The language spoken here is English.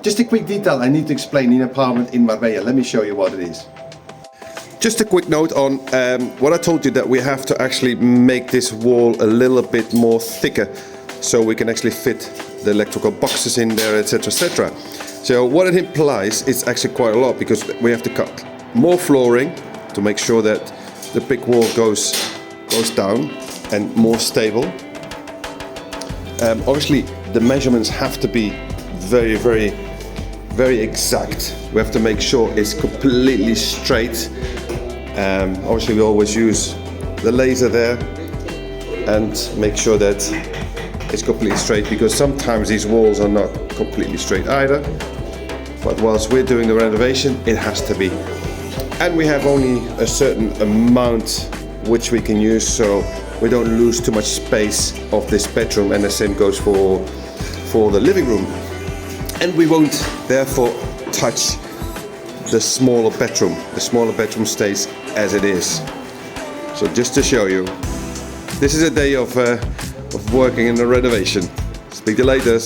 Just a quick detail I need to explain in an apartment in Marbella. Let me show you what it is. Just a quick note on what I told you, that we have to actually make this wall a little bit more thicker so we can actually fit the electrical boxes in there, etc, etc. So what it implies is actually quite a lot, because we have to cut more flooring to make sure that the brick wall goes down and more stable. Obviously the measurements have to be very, very, very exact. We have to make sure it's completely straight. Obviously we always use the laser there and make sure that it's completely straight, because sometimes these walls are not completely straight either. But whilst we're doing the renovation, it has to be. And we have only a certain amount which we can use, so we don't lose too much space of this bedroom, and the same goes for the living room. And we won't therefore touch the smaller bedroom. The smaller bedroom stays as it is. So just to show you, this is a day of working in the renovation. Speak to you later.